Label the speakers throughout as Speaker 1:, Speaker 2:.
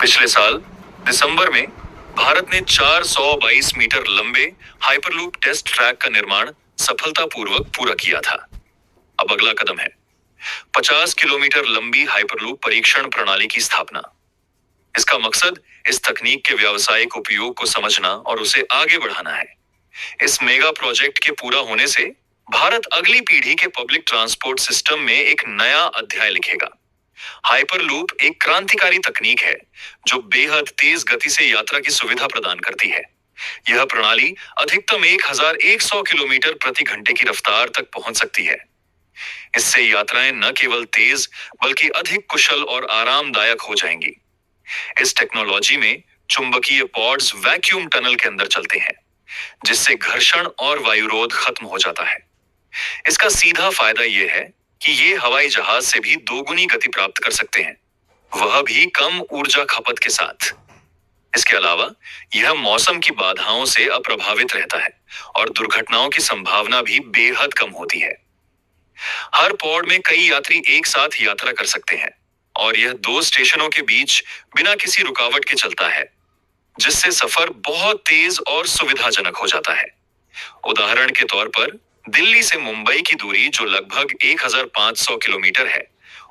Speaker 1: पिछले साल दिसंबर में भारत ने 422 मीटर लंबे हाइपरलूप टेस्ट ट्रैक का निर्माण सफलतापूर्वक पूरा किया था। अब अगला कदम है 50 किलोमीटर लंबी हाइपरलूप परीक्षण प्रणाली की स्थापना। इसका मकसद इस तकनीक के व्यावसायिक उपयोग को समझना और उसे आगे बढ़ाना है। इस मेगा प्रोजेक्ट के पूरा होने से भारत अगली पीढ़ी के पब्लिक ट्रांसपोर्ट सिस्टम में एक नया अध्याय लिखेगा। हाइपरलूप एक क्रांतिकारी तकनीक है जो बेहद तेज गति से यात्रा की सुविधा प्रदान करती है। यह प्रणाली अधिकतम 1100 किलोमीटर प्रति घंटे की रफ्तार तक पहुंच सकती है। इससे यात्राएं न केवल तेज बल्कि अधिक कुशल और आरामदायक हो जाएंगी। इस टेक्नोलॉजी में चुंबकीय पॉड्स वैक्यूम टनल के अंदर चलते हैं, जिससे घर्षण और वायुरोध खत्म हो जाता है। इसका सीधा फायदा यह है कि ये हवाई जहाज से भी दोगुनी गति प्राप्त कर सकते हैं, वह भी कम ऊर्जा खपत के साथ। इसके अलावा यह मौसम की बाधाओं से अप्रभावित रहता है और दुर्घटनाओं की संभावना भी बेहद कम होती है। हर पॉड में कई यात्री एक साथ यात्रा कर सकते हैं और यह 2 स्टेशनों के बीच बिना किसी रुकावट के चलता है, जिससे सफर बहुत तेज और सुविधाजनक हो जाता है। उदाहरण के तौर पर दिल्ली से मुंबई की दूरी जो लगभग 1500 किलोमीटर है,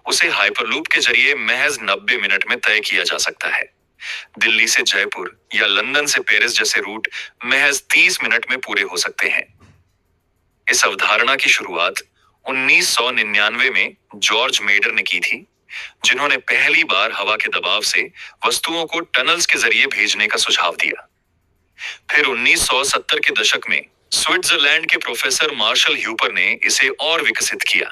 Speaker 1: उसे हाइपरलूप के जरिए महज 90 मिनट में तय किया जा सकता है। दिल्ली से जयपुर या लंदन से पेरिस जैसे रूट महज 30 मिनट में पूरे हो सकते हैं। इस अवधारणा की शुरुआत 1999 में जॉर्ज मेडर ने की थी, जिन्होंने पहली बार हवा के दबाव से वस्तुओं को टनल्स के जरिए भेजने का सुझाव दिया। फिर 1970 के दशक में स्विट्जरलैंड के प्रोफेसर मार्शल ह्यूपर ने इसे और विकसित किया।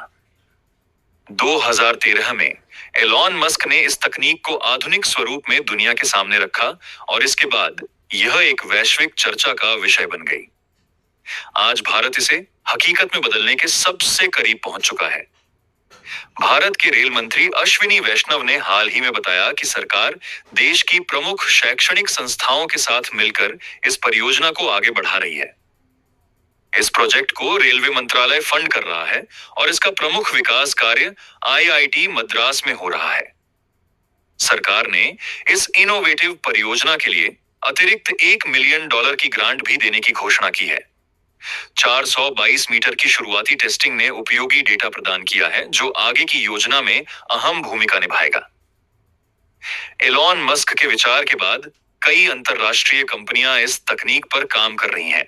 Speaker 1: 2013 में एलॉन मस्क ने इस तकनीक को आधुनिक स्वरूप में दुनिया के सामने रखा और इसके बाद यह एक वैश्विक चर्चा का विषय बन गई। आज भारत इसे हकीकत में बदलने के सबसे करीब पहुंच चुका है। भारत के रेल मंत्री अश्विनी वैष्णव ने हाल ही में बताया कि सरकार देश की प्रमुख शैक्षणिक संस्थाओं के साथ मिलकर इस परियोजना को आगे बढ़ा रही है। इस प्रोजेक्ट को रेलवे मंत्रालय फंड कर रहा है और इसका प्रमुख विकास कार्य आईआईटी मद्रास में हो रहा है। सरकार ने इस इनोवेटिव परियोजना के लिए अतिरिक्त $1 मिलियन की ग्रांट भी देने की घोषणा की है। 422 मीटर की शुरुआती टेस्टिंग ने उपयोगी डेटा प्रदान किया है, जो आगे की योजना में अहम भूमिका निभाएगा। एलॉन मस्क के विचार के बाद कई अंतरराष्ट्रीय कंपनियां इस तकनीक पर काम कर रही हैं,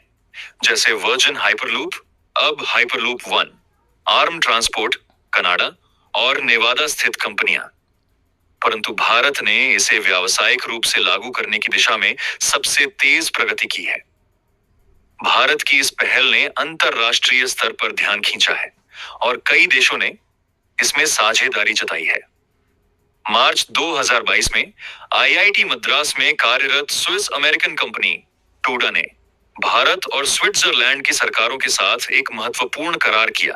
Speaker 1: जैसे वर्जिन हाइपरलूप, अब हाइपरलूप 1, आर्म ट्रांसपोर्ट कनाडा और नेवादा स्थित कंपनियां। परंतु भारत ने इसे व्यावसायिक रूप से लागू करने की दिशा में सबसे तेज प्रगति की है। भारत की इस पहल ने अंतरराष्ट्रीय स्तर पर ध्यान खींचा है और कई देशों ने इसमें साझेदारी जताई है। मार्च 2022 में आईआईटी मद्रास में कार्यरत स्विस अमेरिकन कंपनी टूडा ने भारत और स्विट्जरलैंड की सरकारों के साथ एक महत्वपूर्ण करार किया।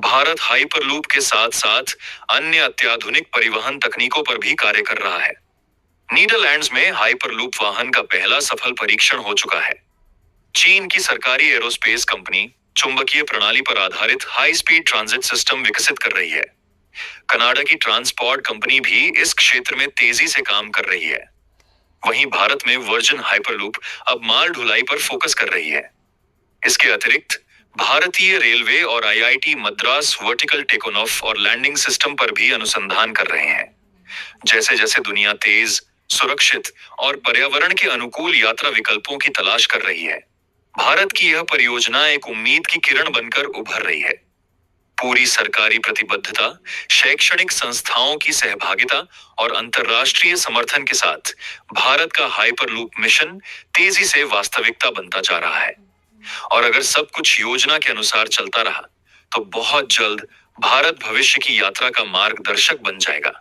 Speaker 1: भारत हाइपरलूप के साथ साथ अन्य अत्याधुनिक परिवहन तकनीकों पर भी कार्य कर रहा है। नीदरलैंड्स में हाइपरलूप वाहन का पहला सफल परीक्षण हो चुका है। चीन की सरकारी एरोस्पेस कंपनी चुंबकीय प्रणाली पर आधारित हाई स्पीड ट्रांजिट सिस्टम विकसित कर रही है। कनाडा की ट्रांसपॉर्ट कंपनी भी इस क्षेत्र में तेजी से काम कर रही है। वहीं भारत में वर्जिन हाइपरलूप अब माल ढुलाई पर फोकस कर रही है। इसके अतिरिक्त भारतीय रेलवे और IIT Madras vertical take off और लैंडिंग सिस्टम पर भी अनुसंधान कर रहे हैं। जैसे जैसे दुनिया तेज, सुरक्षित और पर्यावरण के अनुकूल यात्रा विकल्पों की तलाश कर रही है, भारत की यह परियोजना एक उम्मीद की किरण बनकर उभर रही है। पूरी सरकारी प्रतिबद्धता, शैक्षणिक संस्थाओं की सहभागिता और अंतर्राष्ट्रीय समर्थन के साथ भारत का हाइपरलूप मिशन तेजी से वास्तविकता बनता जा रहा है। और अगर सब कुछ योजना के अनुसार चलता रहा, तो बहुत जल्द भारत भविष्य की यात्रा का मार्गदर्शक बन जाएगा।